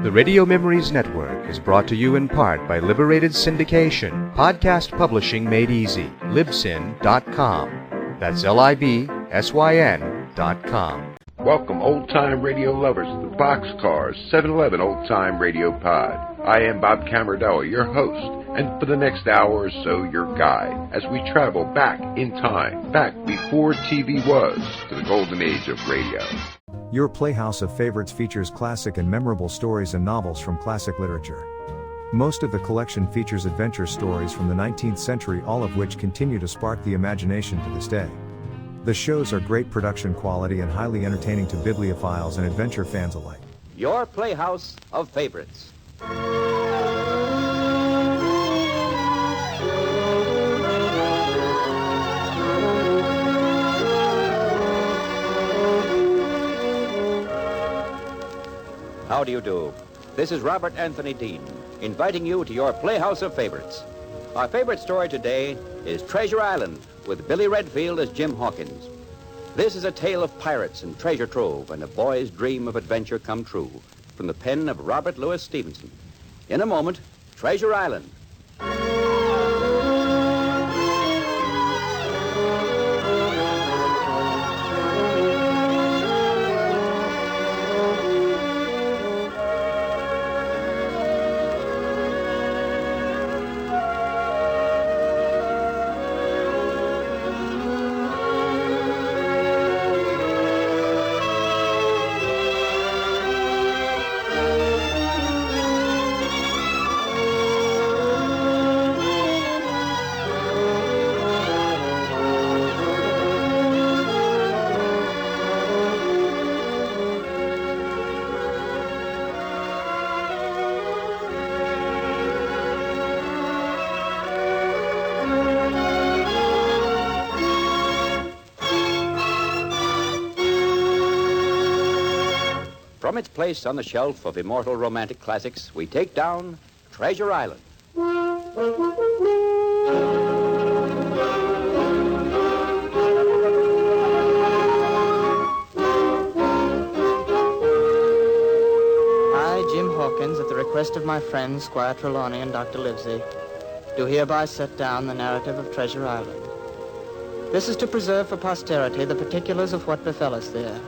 The Radio Memories Network is brought to you in part by Liberated Syndication, podcast publishing made easy, libsyn.com. That's libsyn.com. Welcome, old-time radio lovers, to the Boxcars 711 Old-Time Radio Pod. I am Bob Camardella, your host, and for the next hour or so, your guide, as we travel back in time, back before TV was, to the golden age of radio. Your Playhouse of Favorites features classic and memorable stories and novels from classic literature. Most of the collection features adventure stories from the 19th century, all of which continue to spark the imagination to this day. The shows are great production quality and highly entertaining to bibliophiles and adventure fans alike. Your Playhouse of Favorites. How do you do? This is Robert Anthony Dean, inviting you to your Playhouse of Favorites. Our favorite story today is Treasure Island, with Billy Redfield as Jim Hawkins. This is a tale of pirates and treasure trove and a boy's dream of adventure come true, from the pen of Robert Louis Stevenson. In a moment, Treasure Island. From its place on the shelf of immortal romantic classics, we take down Treasure Island. I, Jim Hawkins, at the request of my friends, Squire Trelawney and Dr. Livesey, do hereby set down the narrative of Treasure Island. This is to preserve for posterity the particulars of what befell us there.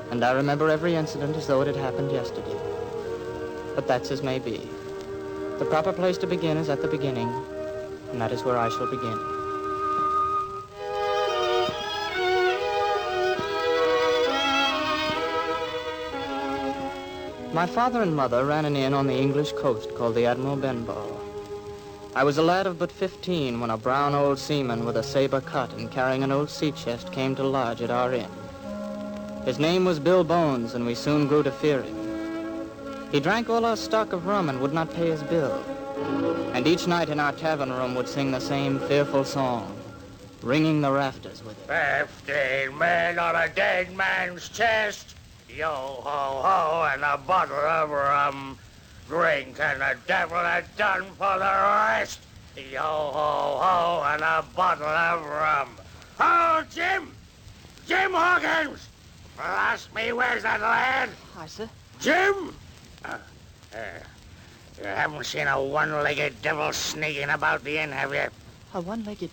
And I remember every incident as though it had happened yesterday. But that's as may be. The proper place to begin is at the beginning, and that is where I shall begin. My father and mother ran an inn on the English coast called the Admiral Benbow. I was a lad of but 15 when a brown old seaman with a saber cut and carrying an old sea chest came to lodge at our inn. His name was Bill Bones, and we soon grew to fear him. He drank all our stock of rum and would not pay his bill. And each night in our tavern room would sing the same fearful song, ringing the rafters with it. 15 men on a dead man's chest, yo-ho-ho, and a bottle of rum. Drink and the devil had done for the rest, yo-ho-ho, and a bottle of rum. Oh, Jim! Jim Hawkins! Ask me, where's that lad? Hi, sir. Jim! You haven't seen a one-legged devil sneaking about the inn, have you? A one-legged...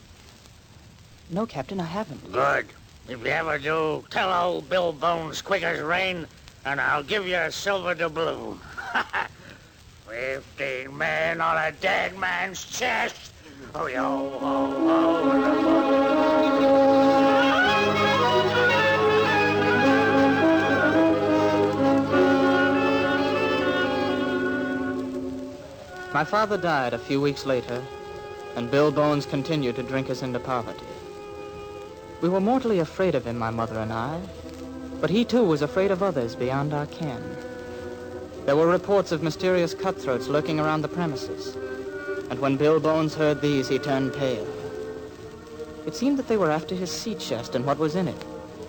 No, Captain, I haven't. Good. If you ever do, tell old Bill Bones quick as rain, and I'll give you a silver doubloon. 15 men on a dead man's chest. Oh, yo-ho-ho. My father died a few weeks later, and Bill Bones continued to drink us into poverty. We were mortally afraid of him, my mother and I, but he too was afraid of others beyond our ken. There were reports of mysterious cutthroats lurking around the premises, and when Bill Bones heard these, he turned pale. It seemed that they were after his sea chest and what was in it,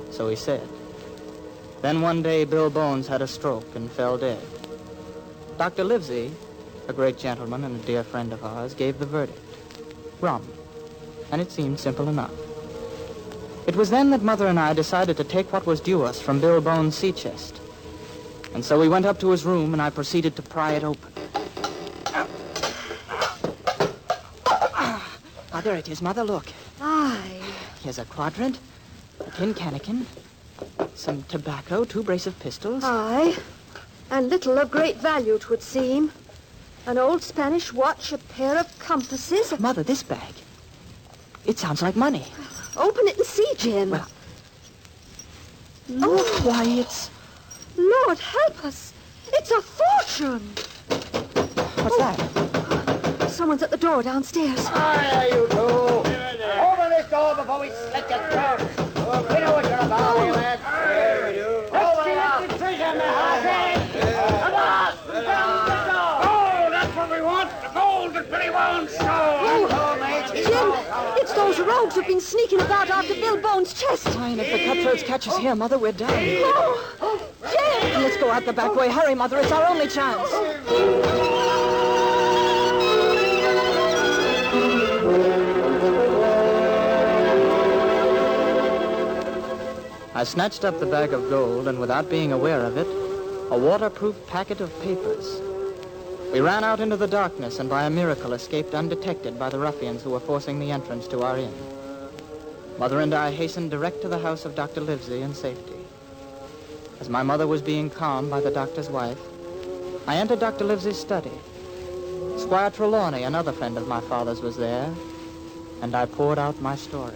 so he said. Then one day, Bill Bones had a stroke and fell dead. Dr. Livesey, a great gentleman and a dear friend of ours, gave the verdict. Rum. And it seemed simple enough. It was then that Mother and I decided to take what was due us from Bill Bones' sea chest. And so we went up to his room, and I proceeded to pry it open. Ah, there it is, Mother, look. Aye. Here's a quadrant, a tin cannikin, some tobacco, 2 brace of pistols. Aye. And little of great value, 'twould seem. An old Spanish watch, a pair of compasses. Mother, this bag. It sounds like money. Open it and see, Jim. Well- Oh, why, it's... Lord help us. It's a fortune. What's that? Someone's at the door downstairs. Hi, you two. Open this door before we slit your throats. We know what you're about, you man. Let's get the treasure, my heart. Come on, down the door. Oh, that's what we want. The gold that Billy won't show. Jim, it's those rogues who've been sneaking about after Bill Bones' chest. Fine, if the cutthroats catch us here, Mother, we're done. Oh, Jim! Let's go out the back way. Hurry, Mother, it's our only chance. I snatched up the bag of gold, and without being aware of it, a waterproof packet of papers. We ran out into the darkness and by a miracle escaped undetected by the ruffians who were forcing the entrance to our inn. Mother and I hastened direct to the house of Dr. Livesey in safety. As my mother was being calmed by the doctor's wife, I entered Dr. Livesey's study. Squire Trelawney, another friend of my father's, was there, and I poured out my story.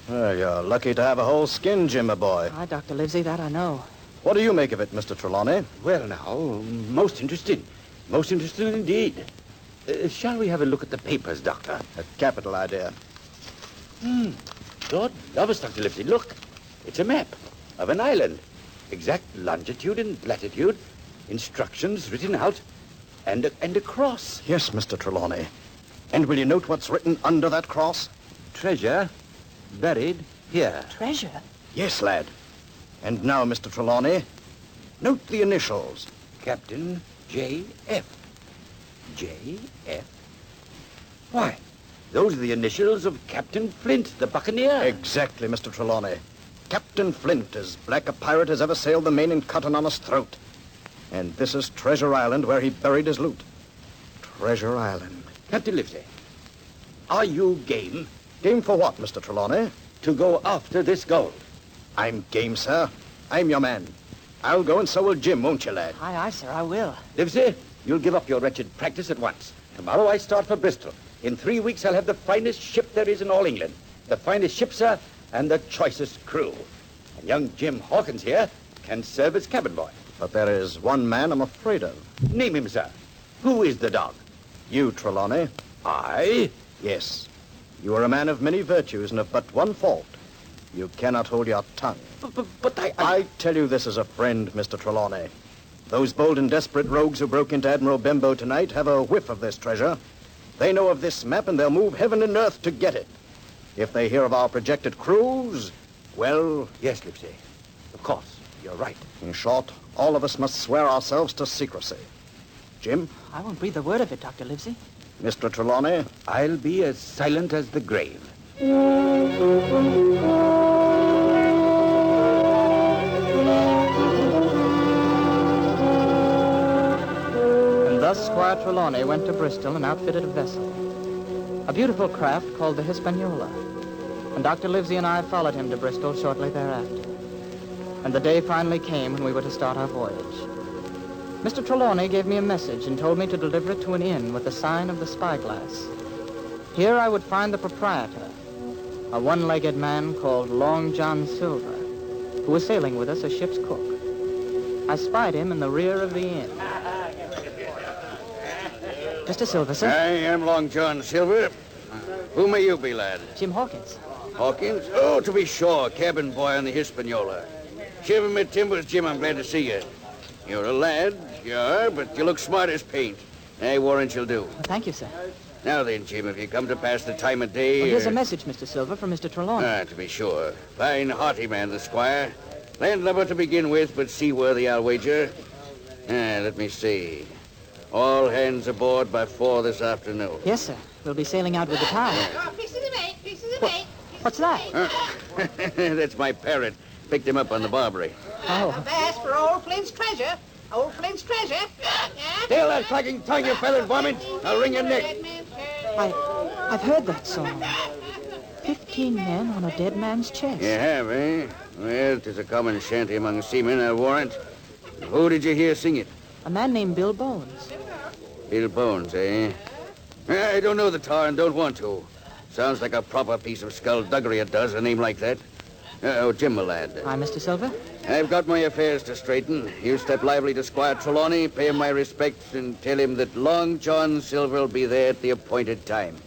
Well, you're lucky to have a whole skin, Jim, my boy. Aye, Dr. Livesey, that I know. What do you make of it, Mr. Trelawney? Well, now, most interesting. Most interesting indeed. Shall we have a look at the papers, Doctor? A capital idea. Lord love us, Dr. Livesey. Look, it's a map of an island. Exact longitude and latitude, instructions written out, and a cross. Yes, Mr. Trelawney. And will you note what's written under that cross? Treasure buried here. Treasure? Yes, lad. And now, Mr. Trelawney, note the initials. Captain J.F. J.F. Why, those are the initials of Captain Flint, the buccaneer. Exactly, Mr. Trelawney. Captain Flint, as black a pirate as ever sailed the main and cut an honest throat. And this is Treasure Island, where he buried his loot. Treasure Island. Captain Livesey, are you game Game for what, Mr. Trelawney? to go after this gold? I'm game, sir. I'm your man. I'll go and so will Jim, won't you, lad? Aye, aye, sir, I will. Livesey, you'll give up your wretched practice at once. Tomorrow I start for Bristol. In 3 weeks I'll have the finest ship there is in all England. The finest ship, sir, and the choicest crew. And young Jim Hawkins here can serve as cabin boy. But there is one man I'm afraid of. Name him, sir. Who is the dog? You, Trelawney. I? Yes. You are a man of many virtues and of but one fault. You cannot hold your tongue. But I tell you this as a friend, Mr. Trelawney. Those bold and desperate rogues who broke into Admiral Bembo tonight have a whiff of this treasure. They know of this map, and they'll move heaven and earth to get it. If they hear of our projected cruise, well... Yes, Livesey. Of course. You're right. In short, all of us must swear ourselves to secrecy. Jim? I won't breathe a word of it, Dr. Livesey. Mr. Trelawney? I'll be as silent as the grave. And thus Squire Trelawney went to Bristol and outfitted a vessel. A beautiful craft called the Hispaniola. And Dr. Livesey and I followed him to Bristol shortly thereafter. And the day finally came when we were to start our voyage. Mr. Trelawney gave me a message and told me to deliver it to an inn with the sign of the Spyglass. Here I would find the proprietor, a one-legged man called Long John Silver, who was sailing with us as ship's cook. I spied him in the rear of the inn. Mr. Silver, sir. I am Long John Silver. Who may you be, lad? Jim Hawkins. Hawkins? Oh, to be sure, cabin boy on the Hispaniola. Shiver me timbers, Jim, I'm glad to see you. You're a lad, you are, but you look smart as paint. I warrant you'll do. Well, thank you, sir. Now then, Jim, if you come to pass the time of day... Well, here's a message, Mr. Silver, from Mr. Trelawney. To be sure. Fine, hearty man, the squire. Landlubber to begin with, but seaworthy, I'll wager. Let me see. All hands aboard by 4 this afternoon. Yes, sir. We'll be sailing out with the tide. Pieces of eight, pieces of eight. What's that? That's my parrot. Picked him up on the Barbary. Oh. Avast for old Flint's treasure. Old Flint's treasure. Still that clacking tongue, you feathered varmint. I'll wring your neck. I've heard that song. 15 men on a dead man's chest. You have, eh? Well, 'tis a common shanty among seamen, I'll warrant. Who did you hear sing it? A man named Bill Bones. Bill Bones, eh? I don't know the tar and don't want to. Sounds like a proper piece of skullduggery, it does, a name like that. Oh, Jim, my lad. Hi, Mr. Silver. I've got my affairs to straighten. You step lively to Squire Trelawney, pay him my respects, and tell him that Long John Silver will be there at the appointed time.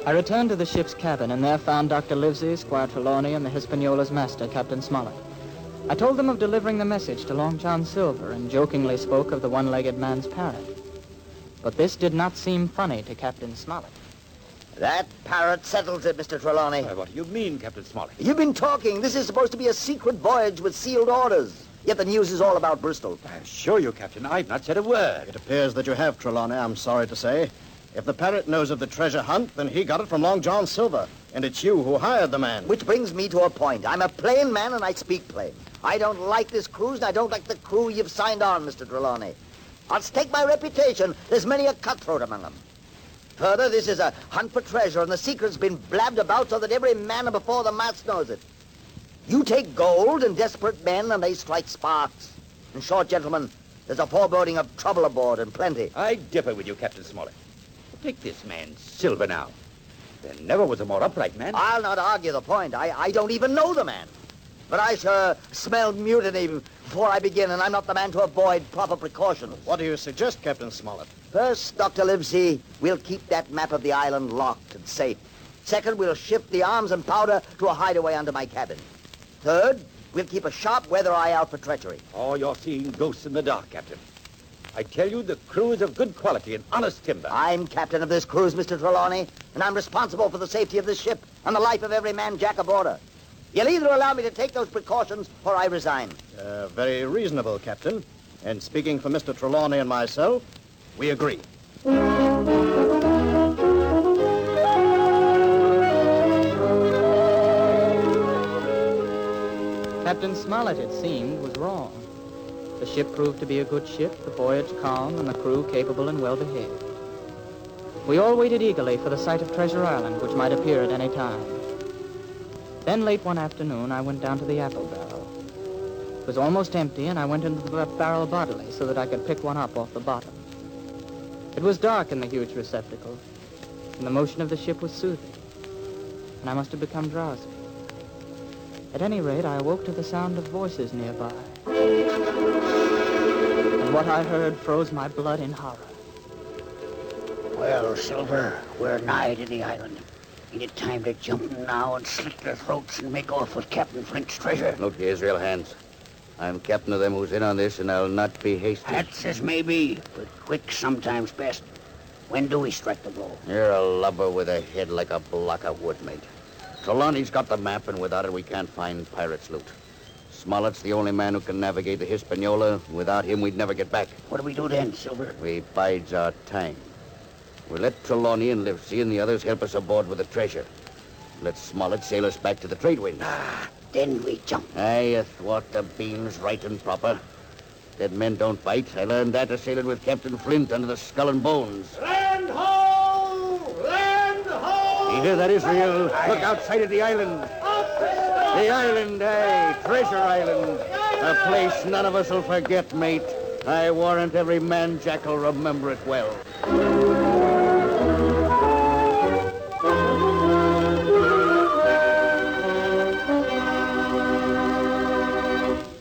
I returned to the ship's cabin and there found Dr. Livesey, Squire Trelawney, and the Hispaniola's master, Captain Smollett. I told them of delivering the message to Long John Silver and jokingly spoke of the one-legged man's parrot. But this did not seem funny to Captain Smollett. That parrot settles it, Mr. Trelawney. What do you mean, Captain Smollett? You've been talking. This is supposed to be a secret voyage with sealed orders. Yet the news is all about Bristol. I assure you, Captain, I've not said a word. It appears that you have, Trelawney, I'm sorry to say. If the parrot knows of the treasure hunt, then he got it from Long John Silver. And it's you who hired the man. Which brings me to a point. I'm a plain man and I speak plain. I don't like this cruise and I don't like the crew you've signed on, Mr. Trelawney. I'll stake my reputation. There's many a cutthroat among them. Further, this is a hunt for treasure and the secret's been blabbed about so that every man before the mast knows it. You take gold and desperate men and they strike sparks. In short, gentlemen, there's a foreboding of trouble aboard and plenty. I differ with you, Captain Smollett. Take this man, Silver, now. There never was a more upright man. I'll not argue the point. I don't even know the man. But I sure smell mutiny before I begin, and I'm not the man to avoid proper precautions. What do you suggest, Captain Smollett? First, Dr. Livesey, we'll keep that map of the island locked and safe. Second, we'll shift the arms and powder to a hideaway under my cabin. Third, we'll keep a sharp weather eye out for treachery. Oh, you're seeing ghosts in the dark, Captain. I tell you, the crew is of good quality and honest timber. I'm captain of this cruise, Mr. Trelawney, and I'm responsible for the safety of this ship and the life of every man jack aboard her. You'll either allow me to take those precautions or I resign. Very reasonable, Captain. And speaking for Mr. Trelawney and myself, we agree. Captain Smollett, it seemed, was wrong. The ship proved to be a good ship, the voyage calm, and the crew capable and well-behaved. We all waited eagerly for the sight of Treasure Island, which might appear at any time. Then late one afternoon, I went down to the apple barrel. It was almost empty, and I went into the barrel bodily so that I could pick one up off the bottom. It was dark in the huge receptacle, and the motion of the ship was soothing, and I must have become drowsy. At any rate, I awoke to the sound of voices nearby. And what I heard froze my blood in horror. Well, Silver, we're nigh to the island. Ain't it time to jump in now and slit their throats and make off with Captain Flint's treasure? Look, Israel Hands. I'm captain of them who's in on this, and I'll not be hasty. That's as may be, but quick sometimes best. When do we strike the blow? You're a lubber with a head like a block of wood, mate. Trelawney's got the map, and without it, we can't find pirates' loot. Smollett's the only man who can navigate the Hispaniola. Without him, we'd never get back. What do we do then, Silver? We bides our time. We let Trelawney and Livesey and the others help us aboard with the treasure. Let Smollett sail us back to the trade winds. Then we jump. Aye, athwart the beams right and proper. Dead men don't bite. I learned that sailing with Captain Flint under the Skull and Bones. Land ho! Land ho! You hear that, Israel? Look outside of the island. The island, aye, Treasure Island. A place none of us will forget, mate. I warrant every man jack will remember it well.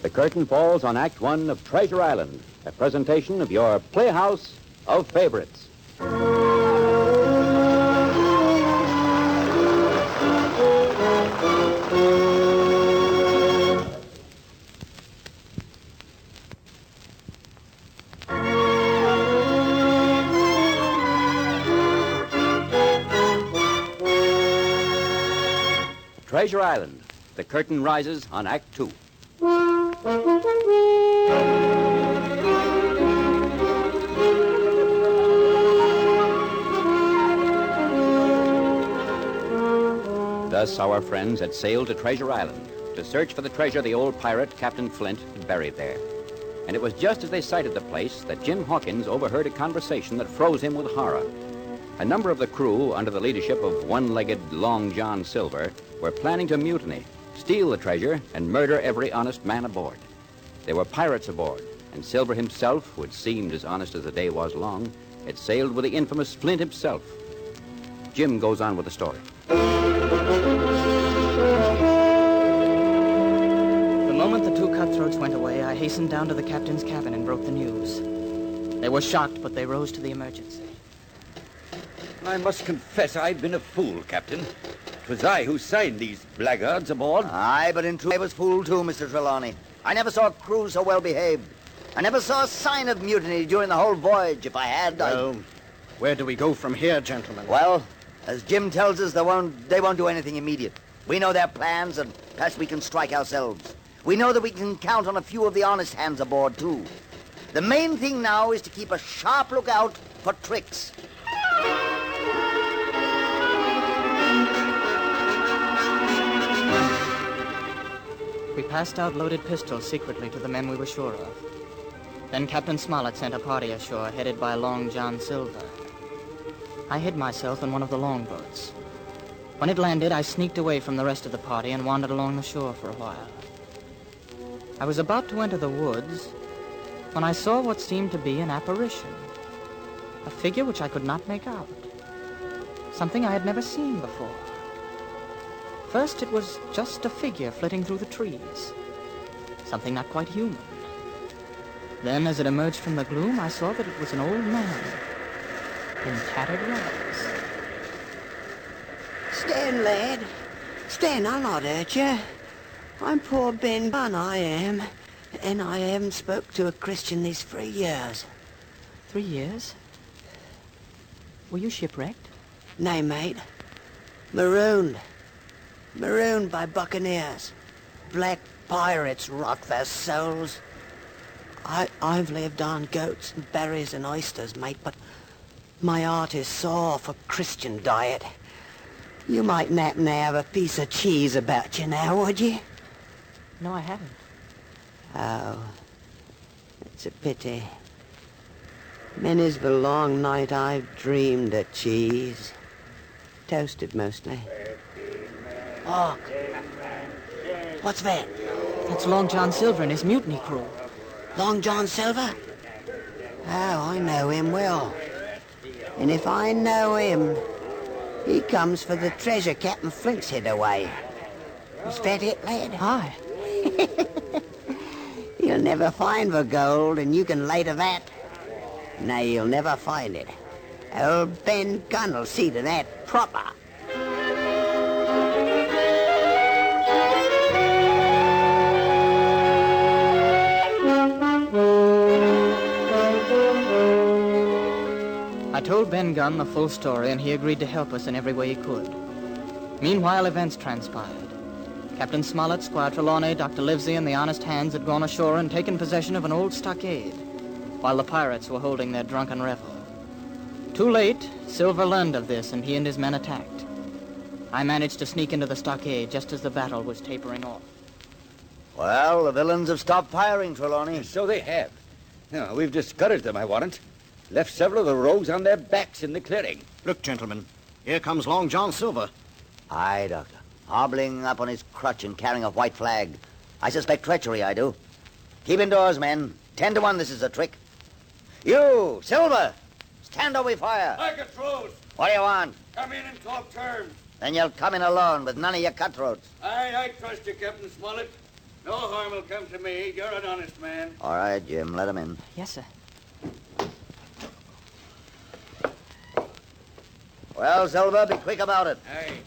The curtain falls on Act One of Treasure Island, a presentation of your Playhouse of Favorites. Treasure Island. The curtain rises on Act Two. Thus, our friends had sailed to Treasure Island to search for the treasure the old pirate, Captain Flint, had buried there. And it was just as they sighted the place that Jim Hawkins overheard a conversation that froze him with horror. A number of the crew, under the leadership of one-legged Long John Silver, were planning to mutiny, steal the treasure, and murder every honest man aboard. There were pirates aboard, and Silver himself, who had seemed as honest as the day was long, had sailed with the infamous Flint himself. Jim goes on with the story. The moment the two cutthroats went away, I hastened down to the captain's cabin and broke the news. They were shocked, but they rose to the emergency. I must confess I've been a fool, Captain. 'Twas I who signed these blackguards aboard. Aye, but in truth I was fooled too, Mr. Trelawney. I never saw a crew so well behaved. I never saw a sign of mutiny during the whole voyage. If I had, Well, where do we go from here, gentlemen? Well, as Jim tells us, they won't do anything immediate. We know their plans, and perhaps we can strike ourselves. We know that we can count on a few of the honest hands aboard, too. The main thing now is to keep a sharp lookout for tricks. We passed out loaded pistols secretly to the men we were sure of. Then Captain Smollett sent a party ashore headed by Long John Silver. I hid myself in one of the longboats. When it landed, I sneaked away from the rest of the party and wandered along the shore for a while. I was about to enter the woods when I saw what seemed to be an apparition, a figure which I could not make out, something I had never seen before. First, it was just a figure flitting through the trees, something not quite human. Then, as it emerged from the gloom, I saw that it was an old man in tattered rags. Stand, lad. Stand, I'll not hurt you. I'm poor Ben Gunn, I am. And I haven't spoke to a Christian these 3 years. 3 years? Were you shipwrecked? Nay, mate. Marooned. Marooned by buccaneers. Black pirates rot their souls. I've lived on goats and berries and oysters, mate, but my heart is sore for Christian diet. You mightn't happen to have a piece of cheese about you now, would you? No, I haven't. Oh, it's a pity. Many's the long night I've dreamed of cheese. Toasted mostly. Oh, what's that? That's Long John Silver and his mutiny crew. Long John Silver? Oh, I know him well. And if I know him, he comes for the treasure Captain Flint's hid away. Is that it, lad? Aye. You'll never find the gold, and you can lay to that. Nay, you'll never find it. Old Ben Gunn'll see to that proper. I told Ben Gunn the full story, and he agreed to help us in every way he could. Meanwhile, events transpired. Captain Smollett, Squire Trelawney, Dr. Livesey, and the honest hands had gone ashore and taken possession of an old stockade, while the pirates were holding their drunken revel. Too late, Silver learned of this, and he and his men attacked. I managed to sneak into the stockade just as the battle was tapering off. Well, the villains have stopped firing, Trelawney. So they have. No, we've discouraged them, I warrant. Left several of the rogues on their backs in the clearing. Look, gentlemen, here comes Long John Silver. Aye, Doctor. Hobbling up on his crutch and carrying a white flag. I suspect treachery, I do. Keep indoors, men. 10 to 1 this is a trick. You, Silver, stand or we fire. I controls. What do you want? Come in and talk terms. Then you'll come in alone with none of your cutthroats. I trust you, Captain Smollett. No harm will come to me. You're an honest man. All right, Jim, let him in. Yes, sir. Well, Silver, be quick about it. Aye.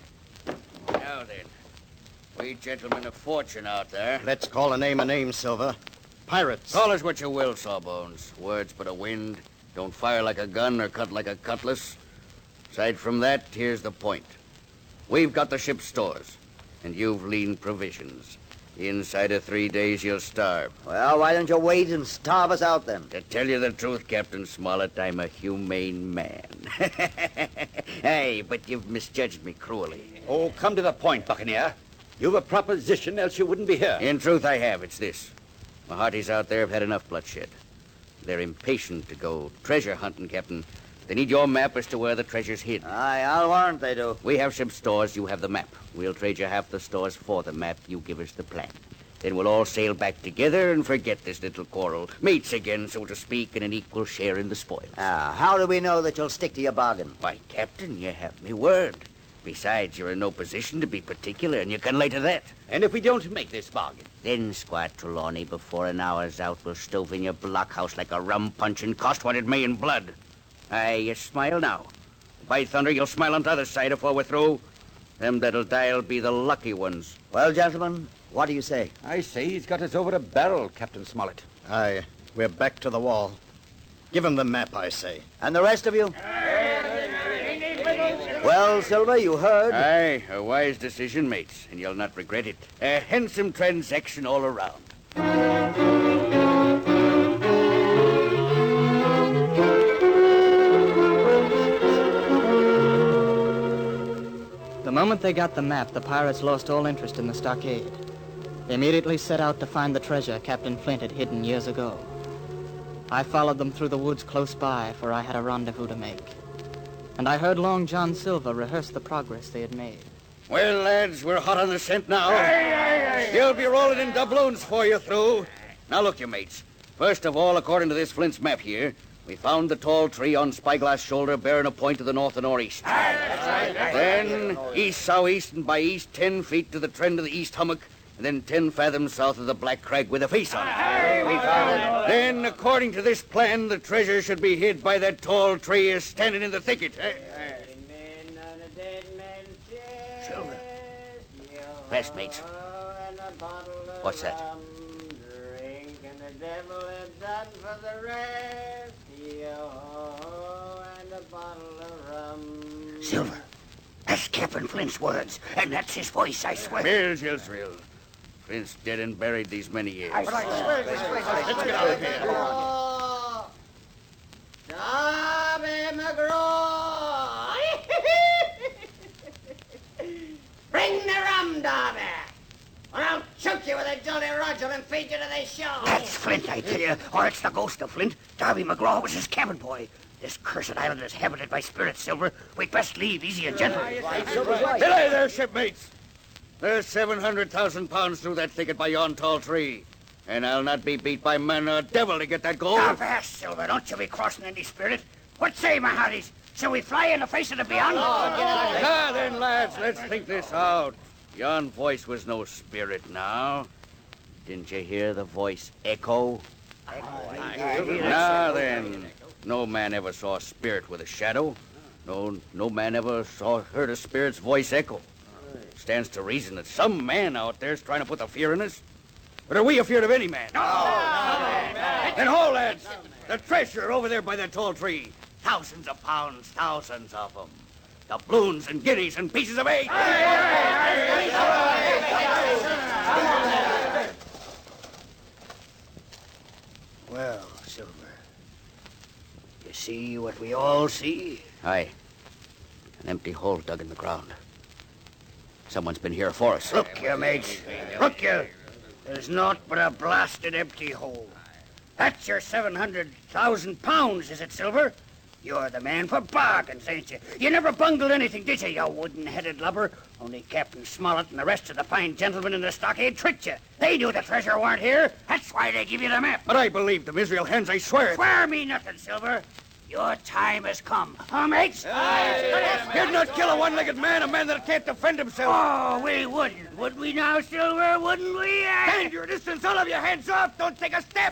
Now then, we gentlemen of fortune out there. Let's call a name, Silver. Pirates. Call us what you will, Sawbones. Words but a wind. Don't fire like a gun or cut like a cutlass. Aside from that, here's the point. We've got the ship's stores, and you've lean provisions. Inside of 3 days, you'll starve. Well, why don't you wait and starve us out then? To tell you the truth, Captain Smollett, I'm a humane man. Hey, but you've misjudged me cruelly. Oh, come to the point, Buccaneer. You've a proposition, else you wouldn't be here. In truth, I have. It's this. My hearties out there have had enough bloodshed. They're impatient to go treasure hunting, Captain. They need your map as to where the treasure's hid. Aye, I'll warrant they do. We have some stores, you have the map. We'll trade you half the stores for the map. You give us the plan. Then we'll all sail back together and forget this little quarrel. Mates again, so to speak, and an equal share in the spoils. How do we know that you'll stick to your bargain? Why, Captain, you have me word. Besides, you're in no position to be particular, and you can lay to that. And if we don't make this bargain? Then, Squire Trelawney, before an hour's out, we'll stove in your blockhouse like a rum punch and cost what it may in blood. Aye, you smile now. By thunder, you'll smile on the other side before we're through. Them that'll die'll be the lucky ones. Well, gentlemen, what do you say? I say he's got us over a barrel, Captain Smollett. Aye, we're back to the wall. Give him the map, I say. And the rest of you? Well, Silver, you heard. Aye, a wise decision, mates, and you'll not regret it. A handsome transaction all around. The moment they got the map, the pirates lost all interest in the stockade. They immediately set out to find the treasure Captain Flint had hidden years ago. I followed them through the woods close by, for I had a rendezvous to make. And I heard Long John Silver rehearse the progress they had made. Well, lads, we're hot on the scent now. He'll be rolling in doubloons for you through. Now, look, you mates. First of all, according to this Flint's map here, we found the tall tree on Spyglass Shoulder bearing a point to the north and northeast. Then, east-southeast and by east, 10 feet to the trend of the east hummock, and then 10 fathoms south of the Black Crag with a face on it. We found it. Then, according to this plan, the treasure should be hid by that tall tree standing in the thicket. Silver. Fast, mates. What's that? Silver. That's Captain Flint's words, and that's his voice, I swear. Mills, real. Flint's dead and buried these many years. I swear this place. Let's get out of here. Darby McGraw! Bring the rum, Darby, or I'll choke you with a Jolly Roger and feed you to the show. That's Flint, I tell you, or it's the ghost of Flint. Darby McGraw was his cabin boy. This cursed island is habited by spirits, Silver. We'd best leave easy and gentle. Belay there, shipmates. There's 700,000 pounds through that thicket by yon tall tree. And I'll not be beat by man or devil to get that gold. Now, fast, Silver. Don't you be crossing any spirit. What say, my hearties? Shall we fly in the face of the beyond? Now then, lads, let's think this out. Yon voice was no spirit now. Didn't you hear the voice echo? Now then, no man ever saw a spirit with a shadow. No man ever heard a spirit's voice echo. Stands to reason that some man out there's trying to put the fear in us. But are we afeard of any man? No. Then hold, lads. The treasure over there by that tall tree. Thousands of pounds, thousands of them. Doubloons and guineas and pieces of eight. Well, Silver, you see what we all see? Aye. An empty hole dug in the ground. Someone's been here for us. Look you, mates. Look you. There's naught but a blasted empty hole. That's your 700,000 pounds, is it, Silver? You're the man for bargains, ain't you? You never bungled anything, did you, you wooden-headed lubber? Only Captain Smollett and the rest of the fine gentlemen in the stockade tricked you. They knew the treasure weren't here. That's why they give you the map. But I believe them Israel hens, I swear. Swear me nothing, Silver. Your time has come. Huh, mates? You'd not kill a one-legged man, a man that can't defend himself. Oh, we wouldn't. Would we now, Silver? Wouldn't we? Stand your distance. All of your hands up. Don't take a step.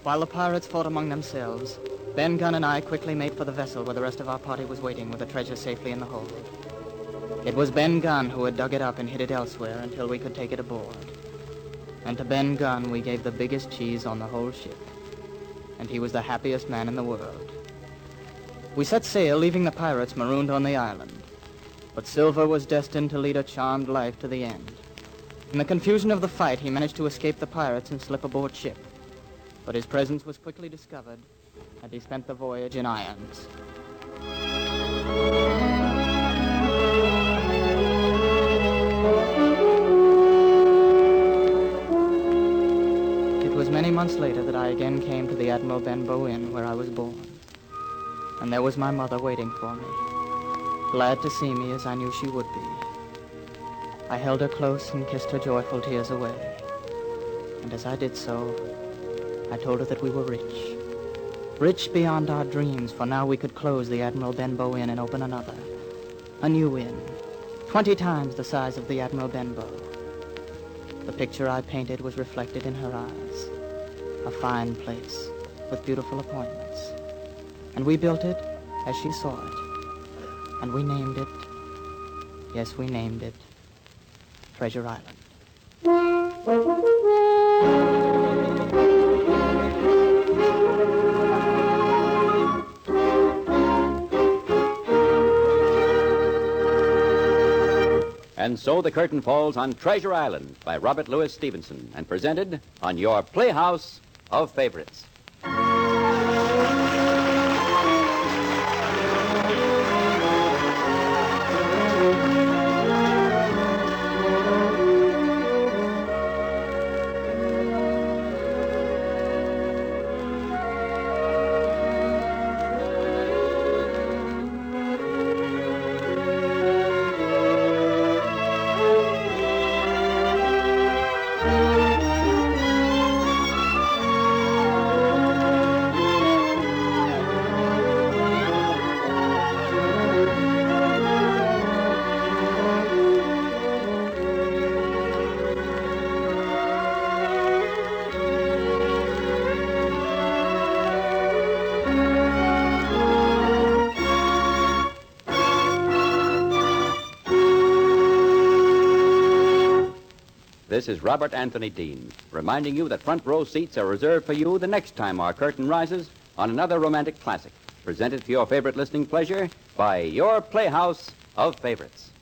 While the pirates fought among themselves, Ben Gunn and I quickly made for the vessel where the rest of our party was waiting with the treasure safely in the hold. It was Ben Gunn who had dug it up and hid it elsewhere until we could take it aboard. And to Ben Gunn we gave the biggest cheese on the whole ship. and he was the happiest man in the world. We set sail, leaving the pirates marooned on the island. But Silver was destined to lead a charmed life to the end. In the confusion of the fight, he managed to escape the pirates and slip aboard ship. But his presence was quickly discovered, and he spent the voyage in irons. It was many months later that I again came to the Admiral Benbow Inn where I was born. And there was my mother waiting for me, glad to see me as I knew she would be. I held her close and kissed her joyful tears away. And as I did so, I told her that we were rich. Rich beyond our dreams, for now we could close the Admiral Benbow Inn and open another. A new inn, 20 times the size of the Admiral Benbow. The picture I painted was reflected in her eyes. A fine place with beautiful appointments. And we built it as she saw it. And we named it, yes, we named it, Treasure Island. And so the curtain falls on Treasure Island by Robert Louis Stevenson and presented on your Playhouse of Favorites. This is Robert Anthony Dean, reminding you that front row seats are reserved for you the next time our curtain rises on another romantic classic, presented for your favorite listening pleasure by your Playhouse of Favorites.